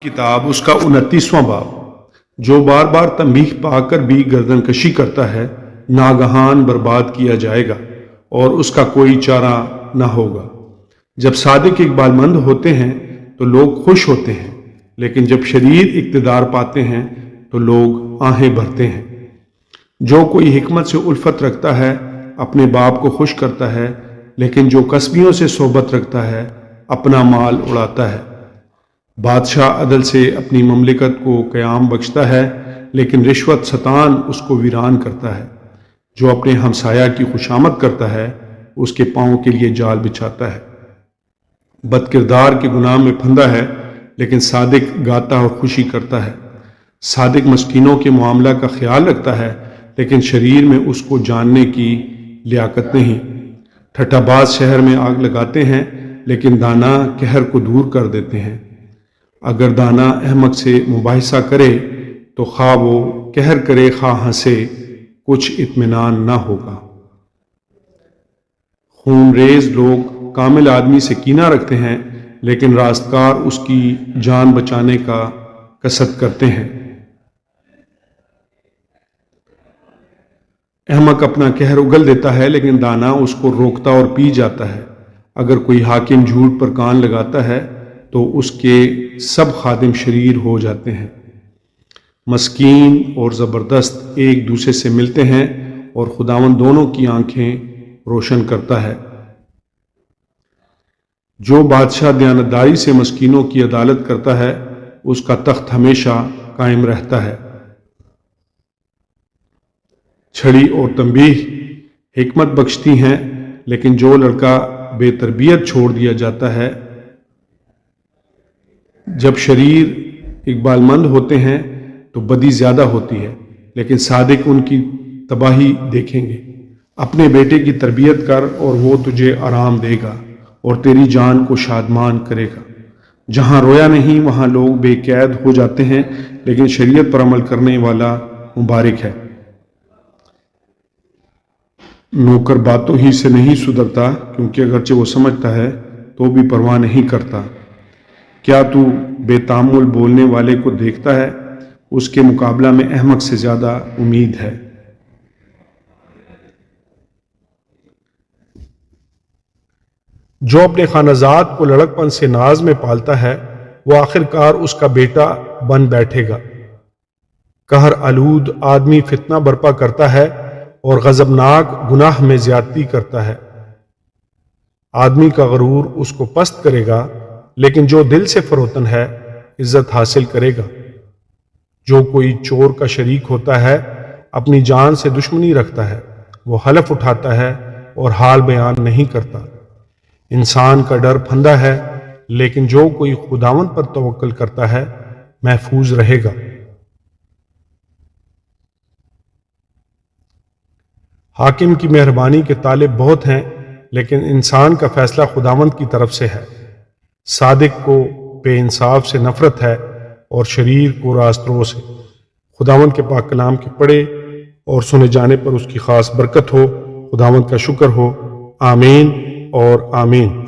کتاب اس کا 29واں باب۔ جو بار بار تنبیہ پا کر بھی گردن کشی کرتا ہے ناگہان برباد کیا جائے گا اور اس کا کوئی چارہ نہ ہوگا۔ جب صادق اقبال مند ہوتے ہیں تو لوگ خوش ہوتے ہیں، لیکن جب شریر اقتدار پاتے ہیں تو لوگ آہیں بھرتے ہیں۔ جو کوئی حکمت سے الفت رکھتا ہے اپنے باپ کو خوش کرتا ہے، لیکن جو کسبیوں سے صحبت رکھتا ہے اپنا مال اڑاتا ہے۔ بادشاہ عدل سے اپنی مملکت کو قیام بخشتا ہے، لیکن رشوت ستان اس کو ویران کرتا ہے۔ جو اپنے ہمسایہ کی خوشامد کرتا ہے اس کے پاؤں کے لیے جال بچھاتا ہے۔ بد کردار کے گناہ میں پھندا ہے، لیکن صادق گاتا اور خوشی کرتا ہے۔ صادق مسکینوں کے معاملہ کا خیال رکھتا ہے، لیکن شریر میں اس کو جاننے کی لیاقت نہیں۔ ٹھٹھا باز شہر میں آگ لگاتے ہیں، لیکن دانا قہر کو دور کر دیتے ہیں۔ اگر دانا احمق سے مباحثہ کرے تو خواہ وہ قہر کرے خواہ ہنسے، کچھ اطمینان نہ ہوگا۔ خون ریز لوگ کامل آدمی سے کینہ رکھتے ہیں، لیکن راستگار اس کی جان بچانے کا قصد کرتے ہیں۔ احمق اپنا قہر اگل دیتا ہے، لیکن دانا اس کو روکتا اور پی جاتا ہے۔ اگر کوئی حاکم جھوٹ پر کان لگاتا ہے تو اس کے سب خادم شریر ہو جاتے ہیں۔ مسکین اور زبردست ایک دوسرے سے ملتے ہیں اور خداوند دونوں کی آنکھیں روشن کرتا ہے۔ جو بادشاہ دیانتداری سے مسکینوں کی عدالت کرتا ہے اس کا تخت ہمیشہ قائم رہتا ہے۔ چھڑی اور تنبیہ حکمت بخشتی ہیں، لیکن جو لڑکا بے تربیت چھوڑ دیا جاتا ہے۔ جب شریر اقبال مند ہوتے ہیں تو بدی زیادہ ہوتی ہے، لیکن صادق ان کی تباہی دیکھیں گے۔ اپنے بیٹے کی تربیت کر اور وہ تجھے آرام دے گا اور تیری جان کو شادمان کرے گا۔ جہاں رویا نہیں وہاں لوگ بے قید ہو جاتے ہیں، لیکن شریعت پر عمل کرنے والا مبارک ہے۔ نوکر باتوں ہی سے نہیں سدھرتا، کیونکہ اگرچہ وہ سمجھتا ہے تو بھی پرواہ نہیں کرتا۔ کیا تو بے تامل بولنے والے کو دیکھتا ہے؟ اس کے مقابلہ میں احمق سے زیادہ امید ہے۔ جو اپنے خانہ زاد کو لڑکپن سے ناز میں پالتا ہے وہ آخرکار اس کا بیٹا بن بیٹھے گا۔ قہر آلود آدمی فتنہ برپا کرتا ہے اور غضبناک گناہ میں زیادتی کرتا ہے۔ آدمی کا غرور اس کو پست کرے گا، لیکن جو دل سے فروتن ہے عزت حاصل کرے گا۔ جو کوئی چور کا شریک ہوتا ہے اپنی جان سے دشمنی رکھتا ہے، وہ حلف اٹھاتا ہے اور حال بیان نہیں کرتا۔ انسان کا ڈر پھندا ہے، لیکن جو کوئی خداوند پر توکل کرتا ہے محفوظ رہے گا۔ حاکم کی مہربانی کے طالب بہت ہیں، لیکن انسان کا فیصلہ خداوند کی طرف سے ہے۔ صادق کو بے انصاف سے نفرت ہے اور شریر کو راسترو سے۔ خداوند کے پاک کلام کے پڑھے اور سنے جانے پر اس کی خاص برکت ہو۔ خداوند کا شکر ہو۔ آمین اور آمین۔